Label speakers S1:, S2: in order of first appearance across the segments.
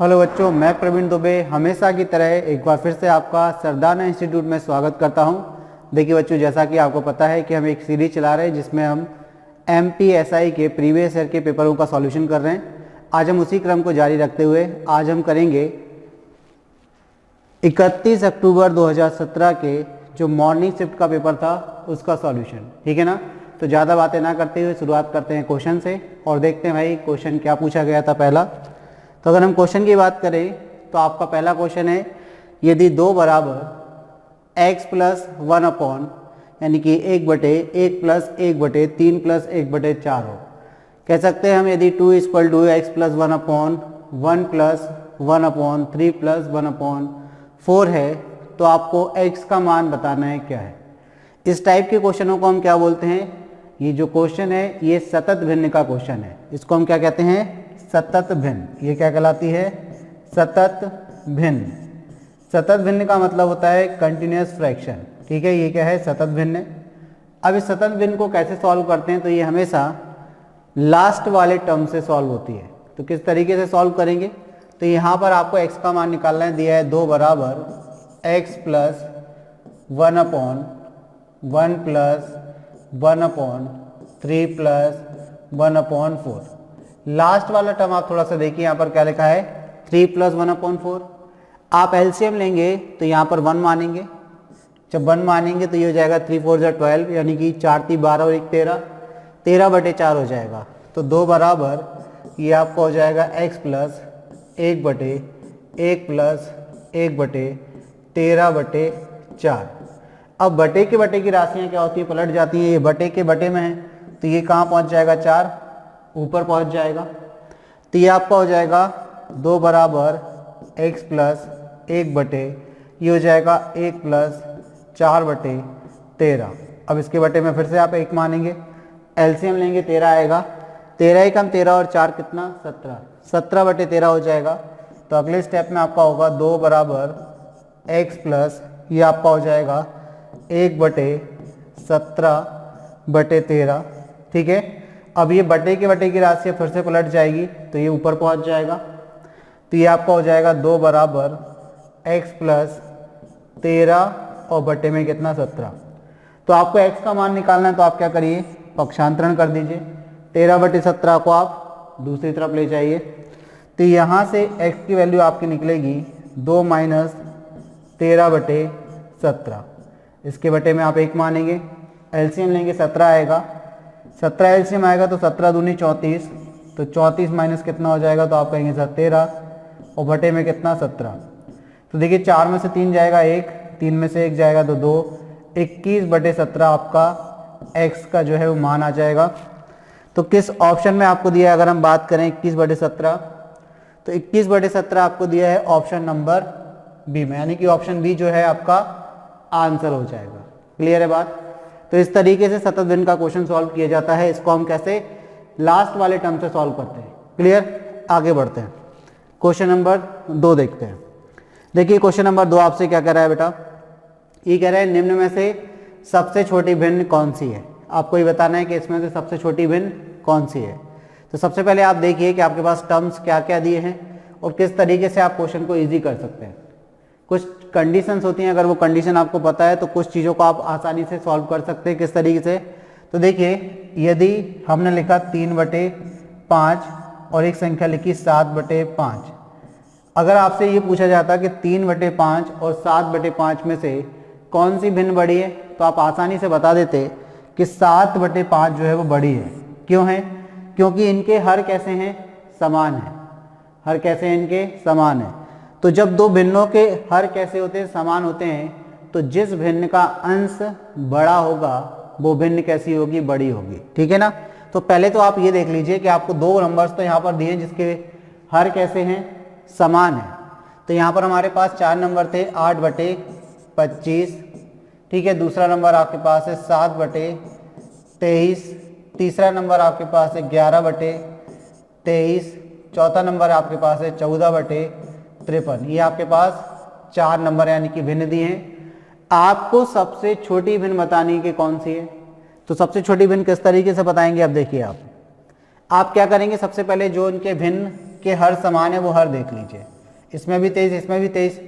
S1: Hello बच्चों, मैं प्रवीण दुबे हमेशा की तरह एक बार फिर से आपका सरदाना इंस्टीट्यूट में स्वागत करता हूं। देखिए बच्चों, जैसा कि आपको पता है कि हम एक सीरीज चला रहे हैं जिसमें हम MPSI के प्रीवियस ईयर के पेपरों का सॉल्यूशन कर रहे हैं। आज हम उसी क्रम को जारी रखते हुए आज हम करेंगे 31 अक्टूबर 2017 के जो मॉर्निंग शिफ्ट का पेपर था उसका सॉल्यूशन। ठीक है ना? तो ज़्यादा बातें ना करते हुए शुरुआत करते हैं क्वेश्चन से और देखते हैं भाई क्वेश्चन क्या पूछा गया था पहला। तो अगर हम क्वेश्चन की बात करें तो आपका पहला क्वेश्चन है, यदि दो बराबर x प्लस 1 अपॉन यानी कि 1/1 प्लस 1/3 प्लस 1/4 हो, कह सकते हैं हम यदि 2 equal to x plus 1 upon 1 plus 1 upon 3 plus 1 upon 4 है तो आपको x का मान बताना है क्या है। इस टाइप के क्वेश्चनों को हम क्या बोलते हैं? ये जो क्वेश्चन है ये सतत भिन्न का क्वेश्चन है। इसको हम क्या कहते हैं? सतत भिन्न। ये क्या कहलाती है? सतत भिन्न। सतत भिन्न का मतलब होता है कंटिन्यूअस फ्रैक्शन। ठीक है, ये क्या है? सतत भिन्न। अब इस सतत भिन्न को कैसे सॉल्व करते हैं? तो ये हमेशा लास्ट वाले टर्म से सॉल्व होती है। तो किस तरीके से सॉल्व करेंगे? तो यहाँ पर आपको x का मान निकालना है, दिया है 2 बराबर x plus 1 upon 1 plus 1 upon 3 plus 1 upon 4। Last वाला टर्म आप थोड़ा सा देखिए, यहाँ पर क्या लिखा है? 3 प्लस 1 अपॉन 4। आप एलसीएम लेंगे तो यहाँ पर 1 मानेंगे। जब 1 मानेंगे तो ये हो जाएगा 3 4 12 यानी कि 4 3 12 और 1 13, 13/4 हो जाएगा। तो 2 बराबर ये आपका हो जाएगा x प्लस 1/1 प्लस 1/13/4। अब बटे के बटे की राशियाँ क्या होती है? पलट जाती हैं। ये बटे के बटे में है तो ये कहाँ पहुँच जाएगा? 4 ऊपर पहुँच जाएगा। तो ये आपका हो जाएगा 2 बराबर x प्लस 1/, ये हो जाएगा 1 प्लस 4/13। अब इसके बटे में फिर से आप 1 मानेंगे, एलसीएम लेंगे 13 आएगा। 13 कम 13 और 4 कितना? 17, 17/13 हो जाएगा। तो अगले स्टेप में आपका होगा 2 बराबर x प्लस ये आपका हो जाएगा 1/17/13। ठीक है, अब ये बटे के बटे की राशि फिर से पलट जाएगी तो ये ऊपर पहुंच जाएगा। तो ये आपका हो जाएगा 2 बराबर x प्लस 13 और बटे में कितना? 17। तो आपको x का मान निकालना है तो आप क्या करिए? पक्षांतरण कर दीजिए। 13/17 को आप दूसरी तरफ ले जाइए तो यहाँ से x की वैल्यू आपकी निकलेगी 2 माइनस 13/17। इसके बटे में आप 1 मानेंगे, एलसीएम लेंगे 17 आएगा। 17 एलसीएम आएगा तो 17 दूनी 34, तो 34 माइनस कितना हो जाएगा? तो आप कहेंगे सर 13 और बटे में कितना? 17। तो देखिए 4 में से 3 जाएगा 1, 3 में से 1 जाएगा तो 2, 21/17 आपका x का जो है वो मान आ जाएगा। तो किस ऑप्शन में आपको दिया है? अगर हम बात करें 21/17 तो 21/17 आपको दिया है ऑप्शन नंबर बी में, यानी कि ऑप्शन बी जो है आपका आंसर हो जाएगा। क्लियर है बात? तो इस तरीके से सतत भिन्न का क्वेश्चन सॉल्व किया जाता है। इसको हम कैसे? लास्ट वाले टर्म से सॉल्व करते हैं। क्लियर? आगे बढ़ते हैं, क्वेश्चन नंबर 2 देखते हैं। देखिए क्वेश्चन नंबर 2 आपसे क्या कह रहा है बेटा? ये कह रहा है निम्न में से सबसे छोटी भिन्न कौन सी है? आपको ये बताना है कि इसमें से सबसे छोटी भिन्न कौन सी है। तो सबसे पहले आप देखिए कि आपके पास टर्म्स क्या क्या दिए हैं और किस तरीके से आप क्वेश्चन को ईजी कर सकते हैं। कुछ कंडीशंस होती हैं, अगर वो कंडीशन आपको पता है तो कुछ चीज़ों को आप आसानी से सॉल्व कर सकते हैं। किस तरीके से? तो देखिए यदि हमने लिखा 3/5 और एक संख्या लिखी 7/5, अगर आपसे ये पूछा जाता कि 3/5 और 7/5 में से कौन सी भिन्न बड़ी है तो आप आसानी से बता देते कि 7/5 जो है वो बड़ी है। क्यों है? क्योंकि इनके हर कैसे हैं? समान है। हर कैसे हैं? इनके समान है। तो जब दो भिन्नों के हर कैसे होते हैं? समान होते हैं। तो जिस भिन्न का अंश बड़ा होगा वो भिन्न कैसी होगी? बड़ी होगी। ठीक है ना? तो पहले तो आप ये देख लीजिए कि आपको 2 नंबर्स तो यहाँ पर दिए जिसके हर कैसे हैं? समान है। तो यहाँ पर हमारे पास 4 नंबर थे, 8/25। ठीक है, दूसरा नंबर आपके पास है 7/23, तीसरा नंबर आपके पास है 11/23, चौथा नंबर आपके पास है 14/53। ये आपके पास 4 नंबर यानी कि भिन्न दिए हैं। आपको सबसे छोटी भिन्न बतानी कि कौन सी है। तो सबसे छोटी भिन्न किस तरीके से बताएंगे? अब देखिए आप क्या करेंगे? सबसे पहले जो इनके भिन्न के हर समान है वो हर देख लीजिए, इसमें भी 23 इसमें भी 23,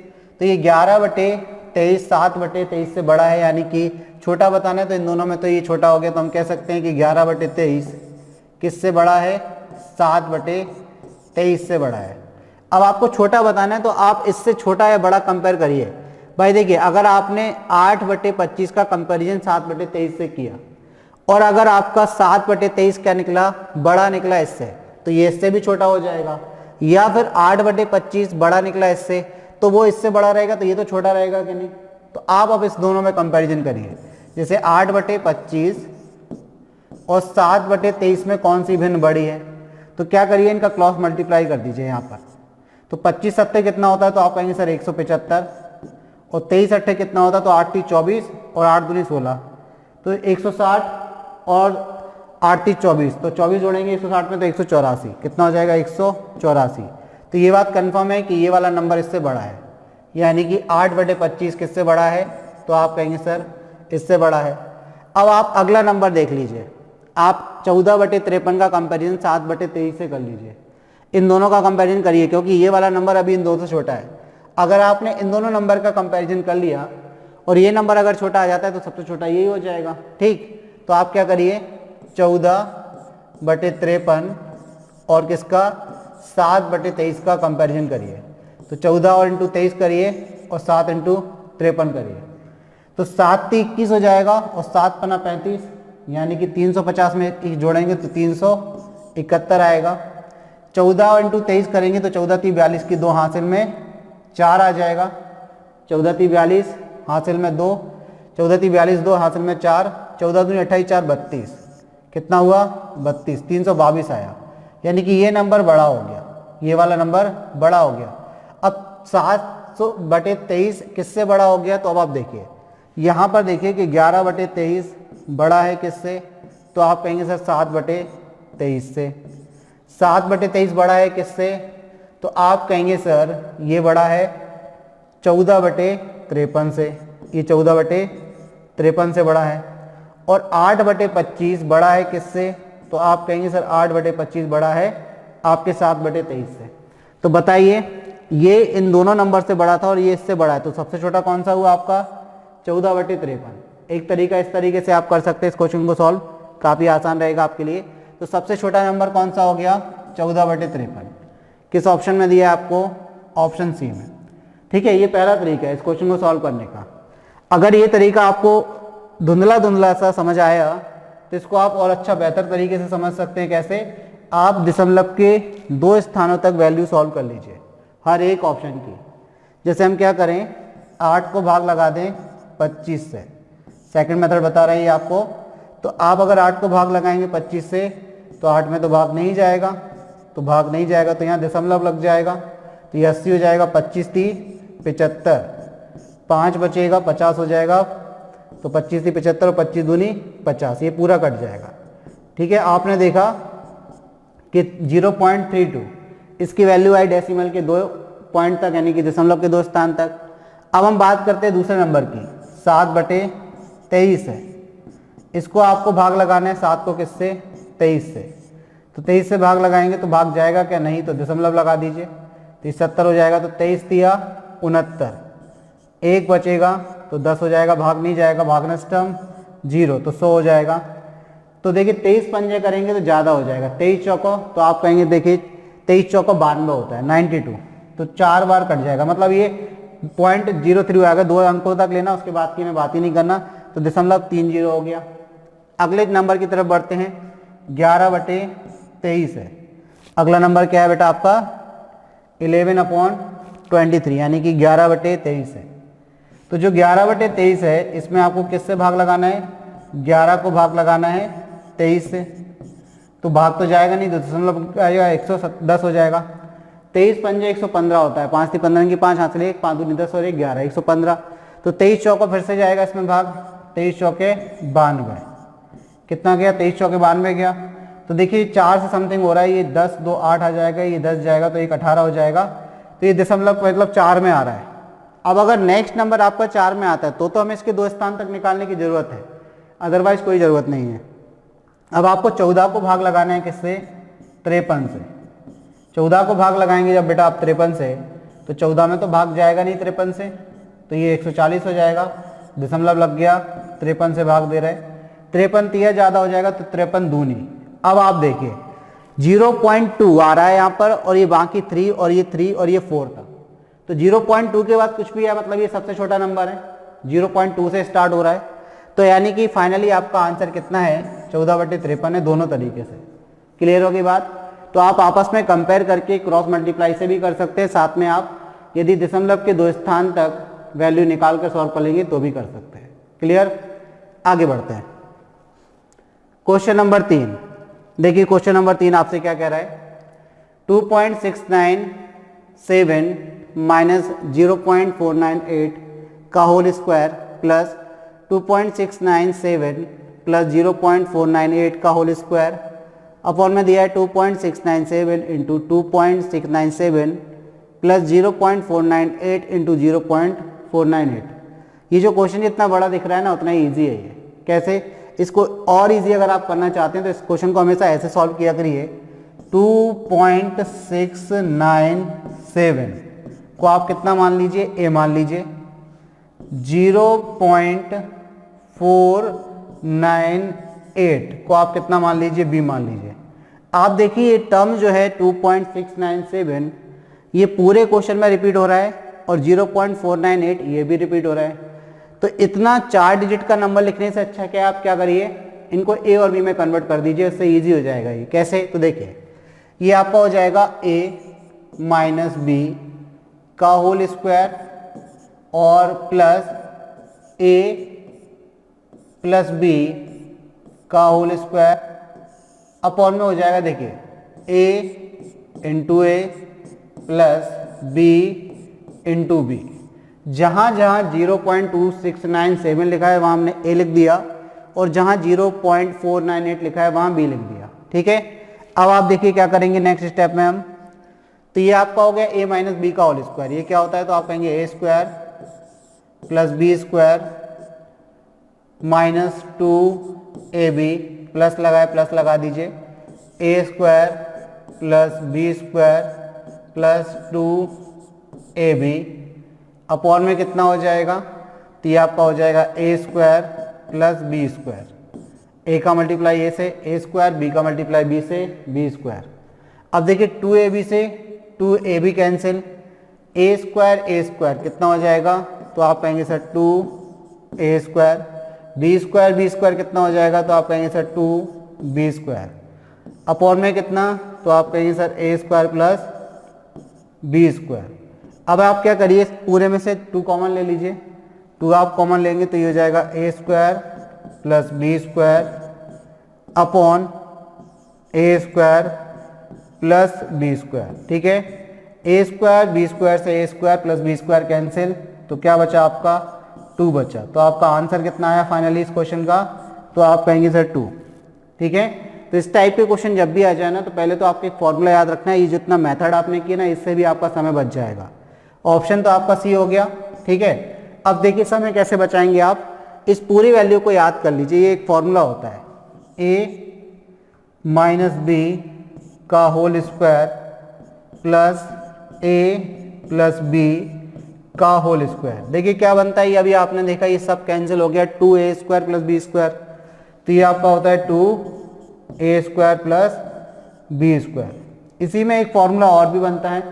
S1: तो ये 11/23 7/23 से बड़ा है, यानी कि छोटा बताना है तो इन दोनों में तो ये छोटा हो गया, तो हम कह सकते हैं कि 11/23 किससे बड़ा है, 7/23 से बड़ा है। अब आपको छोटा बताना है तो आप इससे छोटा या बड़ा कंपेयर करिए। भाई देखिए, अगर आपने 8/25 का कंपैरिजन 7/23 से किया और अगर आपका 7/23 क्या निकला, बड़ा निकला इससे, तो ये इससे भी छोटा हो जाएगा, या फिर 8/25 बड़ा निकला इससे तो वो इससे बड़ा रहेगा, तो ये तो छोटा रहेगा कि नहीं। तो आप अब इस दोनों में कंपैरिजन करिए, जैसे 8/25 और 7/23 में कौन सी भिन्न बड़ी है, तो क्या करिए, इनका क्रॉस मल्टीप्लाई कर दीजिए यहाँ पर। तो 25 सत्ते कितना होता है, तो आप कहेंगे सर 175, और 23 अट्ठे कितना होता है, तो 8 3 24 और 8 दूनी 16, तो 160 और 8 3 24, तो 24 जोड़ेंगे 160 में तो 184, कितना हो जाएगा 184। तो ये बात कंफर्म है कि ये वाला नंबर इससे बड़ा है, यानी कि 8/25 किससे बड़ा है, तो आप कहेंगे सर इससे बड़ा है। अब आप अगला नंबर देख लीजिए, आप 14/53 का कंपैरिजन 7/23 से कर लीजिए, इन दोनों का कंपैरिजन करिए, क्योंकि ये वाला नंबर अभी इन दोनों से छोटा है। अगर आपने इन दोनों नंबर का कंपैरिजन कर लिया और ये नंबर अगर छोटा आ जाता है तो सबसे छोटा यही हो जाएगा, ठीक। तो आप क्या करिए, 14/53 और किसका 7/23 का कंपैरिजन करिए, तो 14 और इंटू 23 करिए और 7 इंटू 53 करिए, तो 7 3 21 हो जाएगा और 7 पना 35, यानी कि 350 में 1 जोड़ेंगे तो 371 आएगा। 14 और इंटू 23 करेंगे तो 14 3 42 की 2 हासिल में 4 आ जाएगा, 14 3 42 हासिल में 2, 14 3 42 2 हासिल में 4, 14 दूनी 28 4 32, कितना हुआ 32, 322 आया, यानी कि ये नंबर बड़ा हो गया, ये वाला नंबर बड़ा हो गया। अब 7/23 किससे बड़ा हो गया, तो अब आप देखिए यहाँ पर देखिए कि 11/23 बड़ा है किससे, तो आप कहेंगे सर 7/23 से। 7/23 बड़ा है किससे, तो आप कहेंगे सर ये बड़ा है 14/53 से, ये 14/53 से बड़ा है। और 8/25 बड़ा है किससे, तो आप कहेंगे सर 8/25 बड़ा है आपके 7/23 से। तो बताइए, ये इन दोनों नंबर से बड़ा था और ये इससे बड़ा है, तो सबसे छोटा कौन सा हुआ आपका 14/53। एक तरीका इस तरीके से आप कर सकते हैं इस क्वेश्चन को सॉल्व, काफ़ी आसान रहेगा आपके लिए। तो सबसे छोटा नंबर कौन सा हो गया 14/53, किस ऑप्शन में दिया है आपको, ऑप्शन सी में, ठीक है। ये पहला तरीका है इस क्वेश्चन को सॉल्व करने का। अगर ये तरीका आपको धुंधला धुंधला सा समझ आया तो इसको आप और अच्छा बेहतर तरीके से समझ सकते हैं। कैसे, आप दशमलव के 2 स्थानों तक वैल्यू सॉल्व कर लीजिए हर एक ऑप्शन की। जैसे हम क्या करें, 8 को भाग लगा दें 25 से, सेकंड मेथड बता रही है आपको। तो आप अगर 8 को भाग लगाएंगे 25 से तो 8 में तो भाग नहीं जाएगा, तो भाग नहीं जाएगा तो यहाँ दशमलव लग जाएगा, तो ये 80 हो जाएगा, 25 3 75, 5 बचेगा 50 हो जाएगा, तो 25 3 75 और 25 दूनी 50, ये पूरा कट जाएगा, ठीक है। आपने देखा कि 0.32 इसकी वैल्यू आई डेसिमल के 2 पॉइंट तक, यानी कि दशमलव के 2 स्थान तक। अब हम बात करते हैं दूसरे नंबर की, 7/23 है, इसको आपको भाग लगाना है 7 को किससे, 23 से। तो 23 से भाग लगाएंगे तो भाग जाएगा क्या, नहीं, तो दशमलव लगा दीजिए, तो 70 हो जाएगा, तो 23 3 69, 1 बचेगा तो 10 हो जाएगा, भाग नहीं जाएगा, भागना स्टम 0, तो 100 हो जाएगा। तो देखिए 23 पंजे करेंगे तो ज़्यादा हो जाएगा, 23 चौको, तो आप कहेंगे देखिए 23 चौको 92 होता है, 92, तो 4 बार कट जाएगा, मतलब ये 0.03 आएगा, 2 अंकों तक लेना, उसके बाद की मैं बात ही नहीं करना। तो 0.30 हो गया। अगले नंबर की तरफ बढ़ते हैं, 11/23 है। अगला नंबर क्या है बेटा आपका 11/23, यानी कि 11/23 है। तो जो 11/23 है इसमें आपको किससे भाग लगाना है, 11 को भाग लगाना है 23 से, तो भाग तो जाएगा नहीं, तो दशमलव आएगा 110 हो जाएगा। 23 पंजे 115 होता है, 5 3 15 की 5 हाथ 1 5 दूनी 10 और 1 11 115। तो 23 चौको फिर से जाएगा इसमें भाग, 23 चौके 92, कितना गया 23 चौके 92 गया। तो देखिए 4 से समथिंग हो रहा है, ये 10 2 8 आ जाएगा, ये 10 जाएगा तो 1 18 हो जाएगा, तो ये दशमलव मतलब 4 में आ रहा है। अब अगर नेक्स्ट नंबर आपका 4 में आता है तो हमें इसके 2 स्थान तक निकालने की जरूरत है, अदरवाइज कोई ज़रूरत नहीं है। अब आपको 14 को भाग लगाना है किससे, 53 से, 14 को भाग लगाएंगे जब बेटा आप 53 से, तो 14 में तो भाग जाएगा नहीं 53 से, तो ये 140 हो जाएगा, दशमलव लग गया, 53 से भाग दे रहे, 53 3 ज़्यादा हो जाएगा तो 53 दूनी। अब आप देखिए 0.2 आ रहा है यहाँ पर, और ये बाकी 3 और ये 3 और ये 4 था, तो 0.2 के बाद कुछ भी है, मतलब ये सबसे छोटा नंबर है, 0.2 से स्टार्ट हो रहा है। तो यानी कि फाइनली आपका आंसर कितना है, 14/53 है, दोनों तरीके से। क्लियर होगी बात? तो आप आपस में कंपेयर करके क्रॉस मल्टीप्लाई से भी कर सकते हैं, साथ में आप यदि दशमलव के 2 स्थान तक वैल्यू निकाल कर सॉल्व कर लेंगे तो भी कर सकते हैं। क्लियर? आगे बढ़ते हैं। क्वेश्चन नंबर 3 देखिए, क्वेश्चन नंबर 3 आपसे क्या कह रहा है, 2.697 माइनस 0.498 का होल स्क्वायर प्लस 2.697 प्लस 0.498 का होल स्क्वायर अपॉन में दिया है 2.697 इंटू 2.697 प्लस 0.498 इंटू 0.498। ये जो क्वेश्चन जितना बड़ा दिख रहा है ना उतना ही ईजी है ये। कैसे? इसको और इजी अगर आप करना चाहते हैं तो इस क्वेश्चन को हमेशा ऐसे सॉल्व किया करिए, 2.697 को आप कितना मान लीजिए, ए मान लीजिए, 0.498 को आप कितना मान लीजिए, बी मान लीजिए। आप देखिए ये टर्म जो है 2.697 ये पूरे क्वेश्चन में रिपीट हो रहा है, और 0.498 ये भी रिपीट हो रहा है। तो इतना 4 डिजिट का नंबर लिखने से अच्छा क्या आप क्या करिए, इनको ए और बी में कन्वर्ट कर दीजिए, उससे इजी हो जाएगा ये। कैसे? तो देखिए ये आपका हो जाएगा ए माइनस बी का होल स्क्वायर और प्लस ए प्लस बी का होल स्क्वायर अपॉन में हो जाएगा, देखिए ए इंटू ए प्लस बी इंटू बी। जहाँ जहाँ 0.2697 लिखा है वहाँ हमने ए लिख दिया, और जहाँ 0.498 लिखा है वहाँ बी लिख दिया। ठीक है, अब आप देखिए क्या करेंगे नेक्स्ट स्टेप में हम, तो ये आपका हो गया ए माइनस बी का होल स्क्वायर। ये क्या होता है, तो आप कहेंगे a square plus b square minus 2ab plus लगाए, प्लस लगा दीजिए, a square plus b square plus 2ab upon में कितना हो जाएगा, तो ये आपका हो जाएगा a square plus b square, a का मल्टीप्लाई ए से ए स्क्वायर, बी का मल्टीप्लाई बी से बी स्क्वायर। अब देखिए 2ab से 2ab कैंसिल, ए स्क्वायर कितना हो जाएगा, तो आप कहेंगे sir 2a square, b square कितना हो जाएगा, तो आप कहेंगे सर 2b स्क्वायर अपॉन में कितना, तो आप कहेंगे सर ए स्क्वायर प्लस बी स्क्वायर। अब आप क्या करिए, पूरे में से 2 कॉमन ले लीजिए, 2 आप कॉमन लेंगे तो ये हो जाएगा a square plus b square upon a square plus b square. ठीक है, ए स्क्वायर बी स्क्वायर से a square plus b square cancel, तो क्या बचा आपका 2 बचा। तो आपका आंसर कितना आया फाइनली इस क्वेश्चन का, तो आप कहेंगे सर 2। ठीक है, तो इस टाइप के क्वेश्चन जब भी आ जाए ना, तो पहले तो आपको एक फॉर्मूला याद रखना है, ये जितना मेथड आपने किया ना इससे भी आपका समय बच जाएगा। ऑप्शन तो आपका सी हो गया। ठीक है, अब देखिए समय कैसे बचाएंगे आप, इस पूरी वैल्यू को याद कर लीजिए, ये एक फॉर्मूला होता है ए माइनस बी का होल स्क्वायर प्लस ए प्लस बी का होल स्क्वायर। देखिए क्या बनता है, ये अभी आपने देखा ये सब कैंसिल हो गया, 2a square plus b square, तो ये आपका होता है 2a square plus b square. इसी में एक फॉर्मूला और भी बनता है,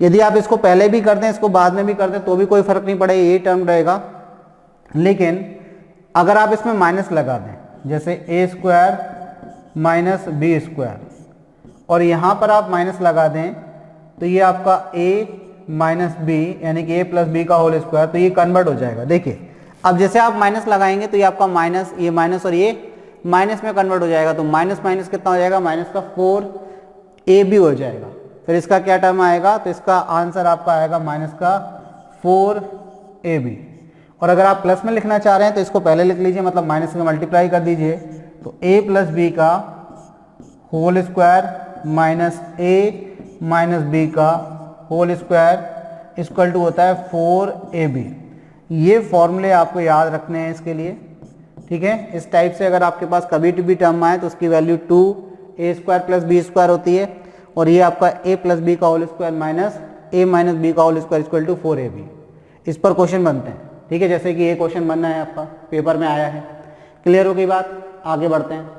S1: यदि आप इसको पहले भी कर दें इसको बाद में भी कर दें तो भी कोई फर्क नहीं पड़ेगा, ये टर्म रहेगा। लेकिन अगर आप इसमें माइनस लगा दें, जैसे ए स्क्वायर माइनस बी स्क्वायर, और यहाँ पर आप माइनस लगा दें तो ये आपका a माइनस बी यानी कि a प्लस बी का होल स्क्वायर, तो ये कन्वर्ट हो जाएगा। देखिए अब जैसे आप माइनस लगाएंगे तो ये आपका माइनस, ये माइनस और ये माइनस में कन्वर्ट हो जाएगा, तो माइनस माइनस कितना हो जाएगा, माइनस का 4ab हो जाएगा। फिर इसका क्या टर्म आएगा, तो इसका आंसर आपका आएगा माइनस का 4ab। और अगर आप प्लस में लिखना चाह रहे हैं तो इसको पहले लिख लीजिए, मतलब माइनस में मल्टीप्लाई कर दीजिए, तो a प्लस बी का whole square minus a minus b का होल स्क्वायर इक्वल टू होता है 4ab। ये फॉर्मूले आपको याद रखने हैं इसके लिए। ठीक है, इस टाइप से अगर आपके पास कभी भी टर्म आए तो उसकी value 2a square plus b square होती है, और ये आपका a प्लस बी का whole square minus a minus b का whole square equal to 4ab। इस पर क्वेश्चन बनते हैं, ठीक है, जैसे कि ये क्वेश्चन बनना है आपका पेपर में आया है। क्लियर हो गई बात, आगे बढ़ते हैं।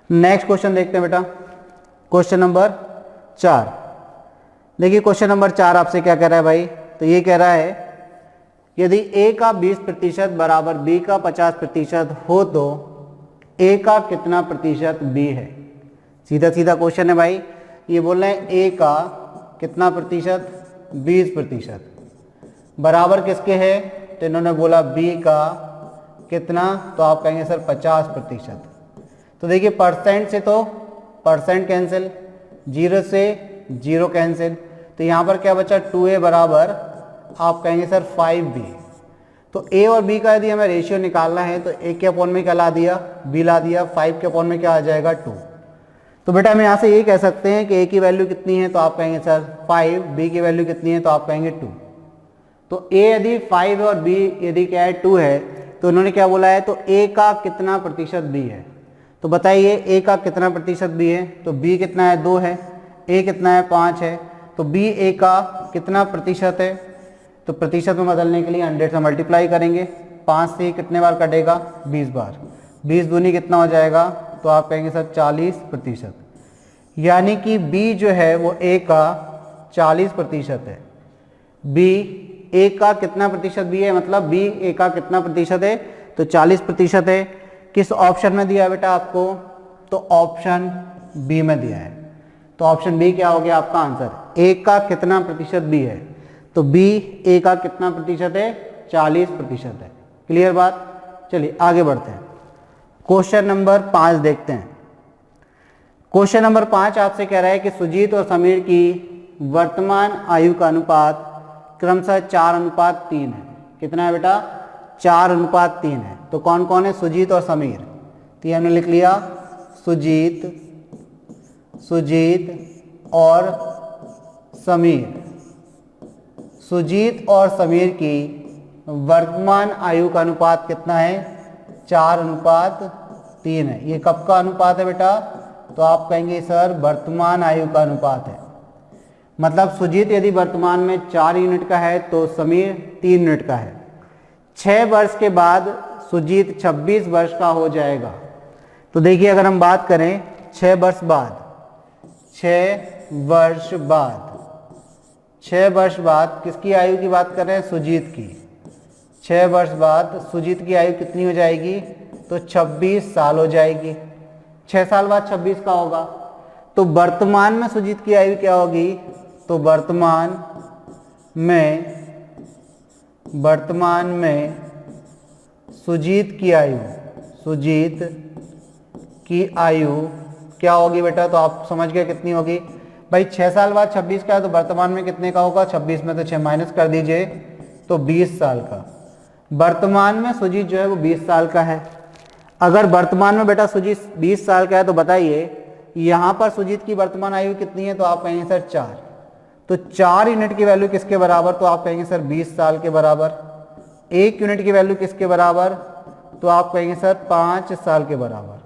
S1: नेक्स्ट क्वेश्चन देखते हैं बेटा, क्वेश्चन नंबर 4। देखिए क्वेश्चन नंबर 4 आपसे क्या कह रहा है भाई, तो ये कह रहा है यदि a का 20% बराबर b का 50% हो तो a का कितना प्रतिशत b है। सीधा सीधा क्वेश्चन है भाई, ये बोल रहे हैं a का कितना प्रतिशत, 20% बराबर किसके है, तो इन्होंने बोला b का कितना, तो आप कहेंगे सर 50%। तो देखिए परसेंट से तो परसेंट कैंसिल, 0 से 0 कैंसिल, तो यहाँ पर क्या बचा 2a बराबर आप कहेंगे सर 5b। तो a और b का यदि हमें रेशियो निकालना है तो a के अपॉन में क्या ला दिया, b ला दिया, 5 के अपॉन में क्या आ जाएगा 2। तो बेटा हम यहाँ से ये कह सकते हैं कि a की वैल्यू कितनी है, तो आप कहेंगे सर 5, b की वैल्यू कितनी है, तो आप कहेंगे 2। तो a यदि 5 है और b यदि क्या है 2 है, तो उन्होंने क्या बोला है, तो a का कितना प्रतिशत b है। तो बताइए a का कितना प्रतिशत b है, तो b कितना है 2 है, a कितना है 5 है, तो b a का कितना प्रतिशत है, तो प्रतिशत में बदलने के लिए 100 से मल्टीप्लाई करेंगे, 5 से कितने बार कटेगा, 20 बार, 20 दूनी कितना हो जाएगा, तो आप कहेंगे सर 40%। यानी कि b जो है वो a का 40% है। b a का कितना प्रतिशत b है, मतलब b a का कितना प्रतिशत है, तो 40% है। किस ऑप्शन में दिया है बेटा आपको, तो ऑप्शन बी में दिया है। तो ऑप्शन बी क्या हो गया आपका आंसर, a का कितना प्रतिशत b है, तो b a का कितना प्रतिशत है, 40% है। क्लियर बात, चलिए आगे बढ़ते हैं। क्वेश्चन नंबर 5 देखते हैं। क्वेश्चन नंबर 5 आपसे कह रहा है कि सुजीत और समीर की वर्तमान आयु का अनुपात क्रमशः 4:3 है। कितना है बेटा, 4:3 है। तो कौन कौन है, सुजीत और समीर, तो ये हमने लिख लिया सुजीत और समीर। सुजीत और समीर की वर्तमान आयु का अनुपात कितना है, 4:3 है। ये कब का अनुपात है बेटा, तो आप कहेंगे सर वर्तमान आयु का अनुपात है। मतलब सुजीत यदि वर्तमान में 4 यूनिट का है तो समीर 3 यूनिट का है। 6 वर्ष के बाद सुजीत 26 वर्ष का हो जाएगा। तो देखिए अगर हम बात करें 6 वर्ष बाद, 6 वर्ष बाद किसकी आयु की बात कर रहे हैं, सुजीत की। 6 वर्ष बाद सुजीत की आयु कितनी हो जाएगी, तो 26 साल हो जाएगी। 6 साल बाद 26 का होगा। तो वर्तमान में सुजीत की आयु क्या होगी, तो वर्तमान में सुजीत की आयु क्या होगी बेटा, तो आप समझ गए कितनी होगी भाई। 6 साल बाद 26 का है तो वर्तमान में कितने का होगा, 26 में तो 6 माइनस कर दीजिए तो 20 साल का। वर्तमान में सुजीत जो है वो 20 साल का है। अगर वर्तमान में बेटा सुजीत 20 साल का है तो बताइए यहाँ पर सुजीत की वर्तमान आयु कितनी है, तो आप कहेंगे सर 4। तो 4 यूनिट की वैल्यू किसके बराबर, तो आप कहेंगे सर 20 साल के बराबर। 1 यूनिट की वैल्यू किसके बराबर, तो आप कहेंगे सर 5 साल के बराबर।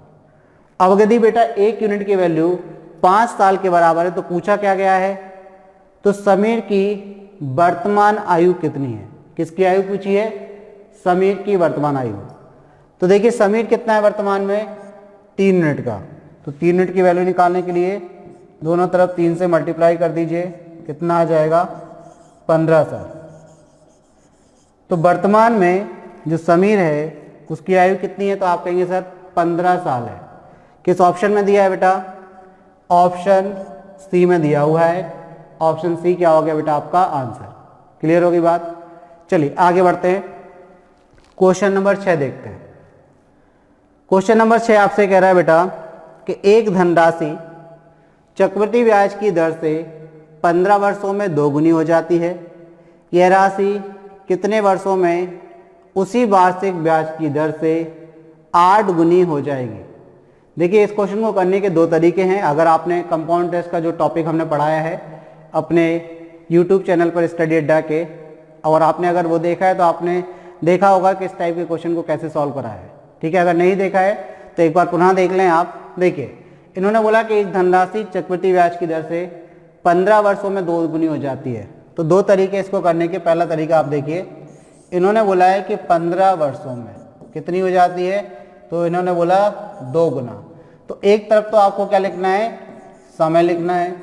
S1: अब यदि बेटा 1 यूनिट की वैल्यू 5 साल के बराबर है तो पूछा क्या गया है, तो समीर की वर्तमान आयु कितनी है। किसकी आयु पूछी है, समीर की वर्तमान आयु। तो देखिए समीर कितना है वर्तमान में, 3 यूनिट का। तो 3 यूनिट की वैल्यू निकालने के लिए दोनों तरफ 3 से मल्टीप्लाई कर दीजिए, कितना आ जाएगा, 15 साल। तो वर्तमान में जो समीर है उसकी आयु कितनी है, तो आप कहेंगे सर 15 साल है। किस ऑप्शन में दिया है बेटा, ऑप्शन सी में दिया हुआ है। ऑप्शन सी क्या हो गया बेटा आपका आंसर। क्लियर होगी बात, चलिए आगे बढ़ते हैं। क्वेश्चन नंबर 6 देखते हैं। क्वेश्चन नंबर 6 आपसे कह रहा है बेटा कि एक धनराशि चक्रवृद्धि ब्याज की दर से 15 वर्षों में 2 गुनी हो जाती है। यह राशि कितने वर्षों में उसी वार्षिक ब्याज की दर से 8 गुनी हो जाएगी। देखिए इस क्वेश्चन को करने के 2 तरीके हैं। अगर आपने कंपाउंड इंटरेस्ट का जो टॉपिक हमने पढ़ाया है अपने YouTube चैनल पर स्टडी अड्डा के, और आपने अगर वो देखा है तो आपने देखा होगा कि इस टाइप के क्वेश्चन को कैसे सॉल्व करा है। ठीक है, अगर नहीं देखा है तो एक बार पुनः देख लें आप। देखिए इन्होंने बोला कि इस धनराशि चक्रवृद्धि ब्याज की दर से 15 वर्षों में 2 गुनी हो जाती है। तो 2 तरीके इसको करने के। पहला तरीका आप देखिए, इन्होंने बोला है कि 15 वर्षों में कितनी हो जाती है, तो इन्होंने बोला 2 गुना। तो एक तरफ तो आपको क्या लिखना है, समय लिखना है,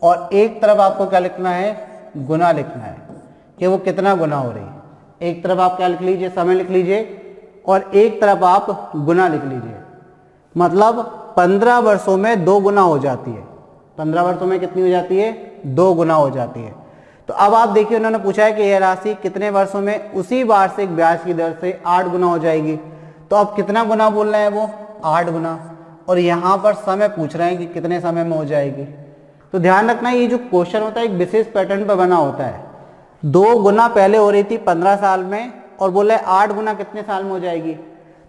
S1: और एक तरफ आपको क्या लिखना है, गुना लिखना है कि वो कितना गुना हो रही है। एक तरफ आप क्या लिख लीजिए, समय लिख लीजिए, और एक तरफ आप गुना लिख लीजिए। मतलब 15 वर्षों में 2 गुना हो जाती है। 15 वर्षों में कितनी हो जाती है, 2 गुना हो जाती है। तो अब आप देखिए, उन्होंने पूछा है कि यह राशि कितने वर्षों में उसी वार्षिक ब्याज की दर से 8 गुना हो जाएगी। तो अब कितना गुना बोल रहे हैं वो, 8 गुना, और यहाँ पर समय पूछ रहे हैं कि कितने समय में हो जाएगी। तो ध्यान रखना, ये जो क्वेश्चन होता है एक विशेष पैटर्न पर बना होता है। 2 गुना पहले हो रही थी 15 साल में, और बोले 8 गुना कितने साल में हो जाएगी।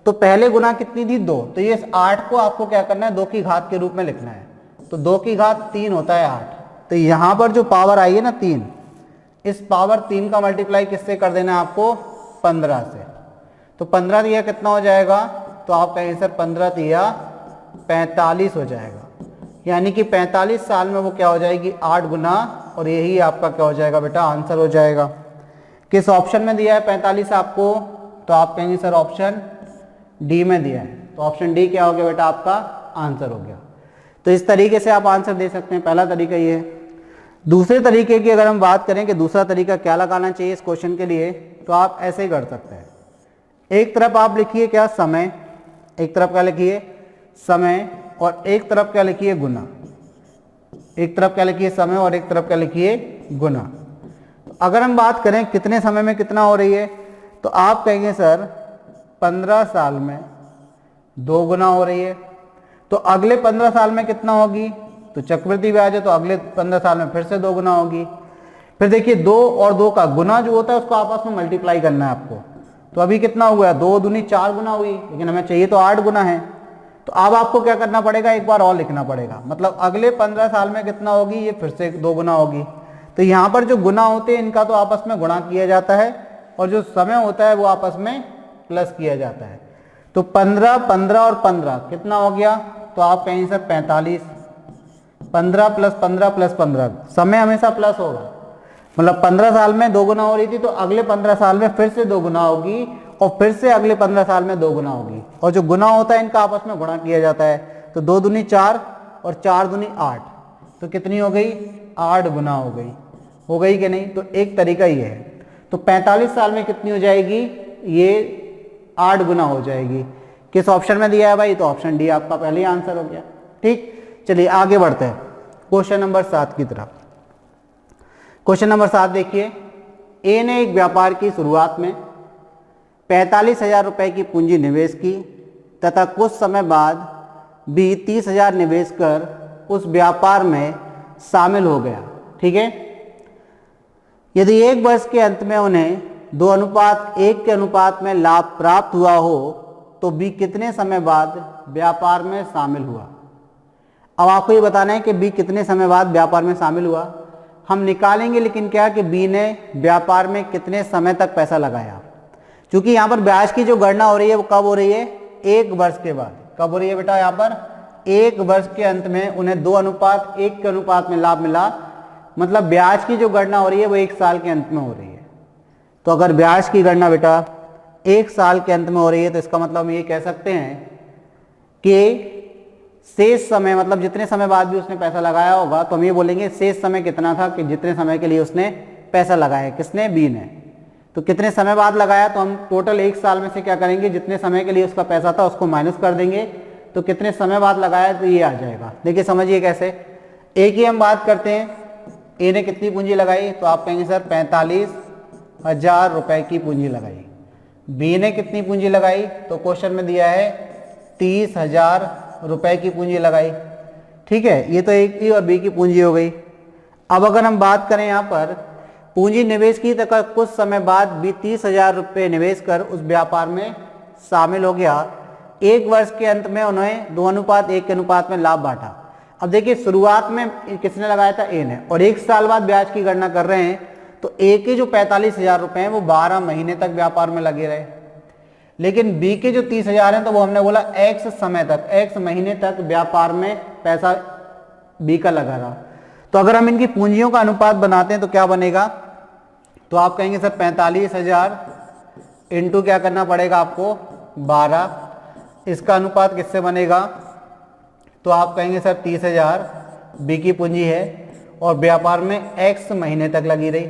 S1: तो पहले गुना कितनी थी, 2। तो ये 8 को आपको क्या करना है, 2 की घात के रूप में लिखना है। तो 2 की घात 3 होता है 8। तो यहाँ पर जो पावर आई है ना 3, इस पावर 3 का मल्टीप्लाई किससे कर देना है आपको, 15 से। तो 15 दिया कितना हो जाएगा, तो आप कहेंगे सर 15 दिया 45 हो जाएगा। यानी कि 45 साल में वो क्या हो जाएगी, 8 गुना, और यही आपका क्या हो जाएगा बेटा, आंसर हो जाएगा। किस ऑप्शन में दिया है 45 आपको, तो आप कहेंगे सर ऑप्शन डी में दिया है। तो ऑप्शन डी क्या हो गया बेटा, आपका आंसर हो गया। तो इस तरीके से आप आंसर दे सकते हैं। पहला तरीका ये है। दूसरे तरीके की अगर हम बात करें कि दूसरा तरीका क्या लगाना चाहिए इस क्वेश्चन के लिए, तो आप ऐसे ही कर सकते हैं। एक तरफ आप लिखिए क्या, समय, एक तरफ क्या लिखिए, समय, और एक तरफ क्या लिखिए, गुना। एक तरफ क्या लिखिए, समय, और एक तरफ क्या लिखिए, गुना। तो अगर हम बात करें कितने समय में कितना हो रही है, तो आप कहेंगे सर 15 साल में 2 गुना हो रही है। तो अगले 15 साल में कितना होगी, तो चक्रवृद्धि ब्याज है, तो अगले 15 साल में फिर से 2 गुना होगी। फिर देखिए 2 और 2 का गुना जो होता है उसको आपस में मल्टीप्लाई करना है आपको। तो अभी कितना हुआ, 2 दूनी 4 गुना हुई, लेकिन हमें चाहिए तो 8 गुना है। तो अब आपको क्या करना पड़ेगा, एक बार और लिखना पड़ेगा। मतलब अगले 15 साल में कितना होगी, ये फिर से 2 गुना होगी। तो यहाँ पर जो गुना होते हैं इनका तो आपस में गुणा किया जाता है, और जो समय होता है वो आपस में प्लस किया जाता है। तो 15, 15 और 15 कितना हो गया, तो आप कहेंगे सर 45। 15 प्लस 15 प्लस 15, समय हमेशा प्लस होगा। मतलब 15 साल में 2 गुना हो रही थी, तो अगले 15 साल में फिर से 2 गुना होगी, और फिर से अगले 15 साल में 2 गुना होगी। और जो गुना होता है इनका आपस में गुणा किया जाता है। तो 2 दूनी 4 और 4 दूनी 8, तो कितनी हो गई, 8 गुना हो गई। हो गई कि नहीं। तो एक तरीका ये है। तो 45 साल में कितनी हो जाएगी, ये 8 गुना हो जाएगी। किस ऑप्शन में दिया है भाई, तो ऑप्शन डी आपका पहले ही आंसर हो गया। ठीक, चलिए आगे बढ़ते हैं क्वेश्चन नंबर 7 की तरफ। क्वेश्चन नंबर 7 देखिए, ए ने एक व्यापार की शुरुआत में 45,000 रुपए की पूंजी निवेश की तथा कुछ समय बाद भी 30,000 निवेश कर उस व्यापार में शामिल हो गया। ठीक है, यदि 1 वर्ष के अंत में उन्हें 2:1 के अनुपात में लाभ प्राप्त हुआ हो, तो बी कितने समय बाद व्यापार में शामिल हुआ। अब आपको ये बताना है कि बी कितने समय बाद व्यापार में शामिल हुआ। हम निकालेंगे, लेकिन क्या कि बी ने व्यापार में कितने समय तक पैसा लगाया। क्योंकि यहाँ पर ब्याज की जो गणना हो रही है वो कब हो रही है, 1 वर्ष के बाद। कब हो रही है बेटा, यहाँ पर 1 वर्ष के अंत में उन्हें 2:1 के अनुपात में लाभ मिला। मतलब ब्याज की जो गणना हो रही है वो 1 साल के अंत में हो रही है। तो अगर ब्याज की गणना बेटा 1 साल के अंत में हो रही है, तो इसका मतलब हम ये कह सकते हैं कि शेष समय, मतलब जितने समय बाद भी उसने पैसा लगाया होगा, तो हम ये बोलेंगे शेष समय कितना था, कि जितने समय के लिए उसने पैसा लगाया। किसने, बी ने। तो कितने समय बाद लगाया, तो हम टोटल 1 साल में से क्या करेंगे, जितने समय के लिए उसका पैसा था उसको माइनस कर देंगे। तो कितने समय बाद लगाया, तो ये आ जाएगा। देखिए समझिए कैसे। ए की हम बात करते हैं, ए ने कितनी पूंजी लगाई, तो आप कहेंगे सर 45,000 रुपए की पूंजी लगाई। बी ने कितनी पूंजी लगाई, तो क्वेश्चन में दिया है 30,000 रुपए की पूंजी लगाई। ठीक है, ये तो एक की और बी की पूंजी हो गई। अब अगर हम बात करें यहाँ पर पूंजी निवेश की, तो कुछ समय बाद भी 30,000 रुपये निवेश कर उस व्यापार में शामिल हो गया। 1 वर्ष के अंत में उन्हें 2:1 के अनुपात में लाभ बांटा। अब देखिए शुरुआत में किसने लगाया था, ए ने, और 1 साल बाद ब्याज की गणना कर रहे हैं। तो ए के जो 45,000 रुपये हैं वो 12 महीने तक व्यापार में लगे रहे। लेकिन बी के जो 30,000 हैं तो वो हमने बोला एक्स समय तक, एक्स महीने तक व्यापार में पैसा बी का लगा रहा। तो अगर हम इनकी पूंजियों का अनुपात बनाते हैं तो क्या बनेगा, तो आप कहेंगे सर 45,000 इंटू क्या करना पड़ेगा आपको 12, इसका अनुपात किससे बनेगा, तो आप कहेंगे सर 30,000 बी की पूंजी है और व्यापार में एक्स महीने तक लगी रही।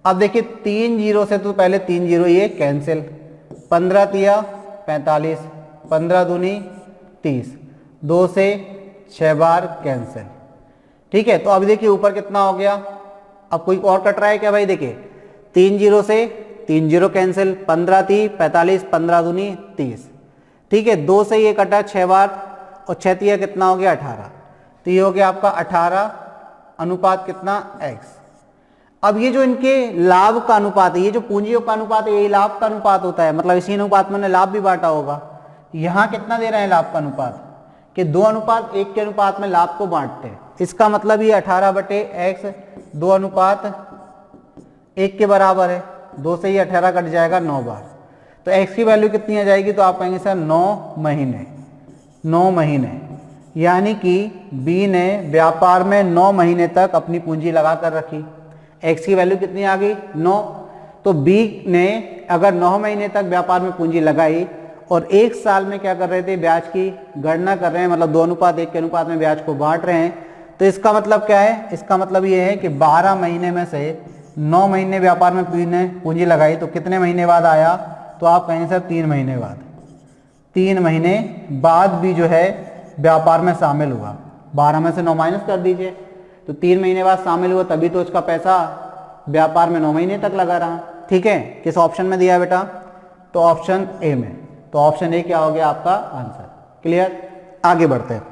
S1: अब देखिए 3 जीरो से तो पहले 3 जीरो ये कैंसिल, 15 तिया 45, 15 दूनी 30, 2 से 6 बार कैंसिल। ठीक है, तो अभी देखिए ऊपर कितना हो गया, अब कोई और कट रहा है क्या भाई, देखिए 3 जीरो से 3 जीरो कैंसिल, 15 ती 45, 15 दूनी 30। ठीक है, 2 से ये कटा 6 बार और 6 तिया कितना हो गया 18, तो ये हो गया आपका 18 अनुपात कितना x। अब ये जो इनके लाभ का अनुपात है, ये जो पूंजियों का अनुपात है, यही लाभ का अनुपात होता है, मतलब इसी अनुपात में लाभ भी बांटा होगा। यहां कितना दे रहे हैं लाभ का अनुपात, कि 2:1 के अनुपात में लाभ को बांटते हैं। इसका मतलब ये 18/x 2:1 के बराबर है। 2 से ये 18 कट जाएगा 9 बार, तो x की वैल्यू कितनी आ जाएगी, तो आप कहेंगे सर 9 महीने। 9 महीने यानी कि B ने व्यापार में 9 महीने तक अपनी पूंजी लगा कर रखी। x की वैल्यू कितनी आ गई 9, तो B ने अगर 9 महीने तक व्यापार में पूंजी लगाई और 1 साल में क्या कर रहे थे, ब्याज की गणना कर रहे हैं, मतलब 2:1 के अनुपात में ब्याज को बांट रहे हैं, तो इसका मतलब क्या है, इसका मतलब ये है कि 12 महीने में से 9 महीने व्यापार में B ने पूंजी लगाई, तो कितने महीने बाद आया, तो आप कहेंगे सर 3 महीने बाद। 3 महीने बाद भी जो है व्यापार में शामिल हुआ। 12 में से 9 माइनस कर दीजिए, तो 3 महीने बाद शामिल हुआ, तभी तो उसका पैसा व्यापार में 9 महीने तक लगा रहा। ठीक है, किस ऑप्शन में दिया है बेटा, तो ऑप्शन ए में। तो ऑप्शन ए क्या हो गया आपका आंसर। क्लियर, आगे बढ़ते हैं।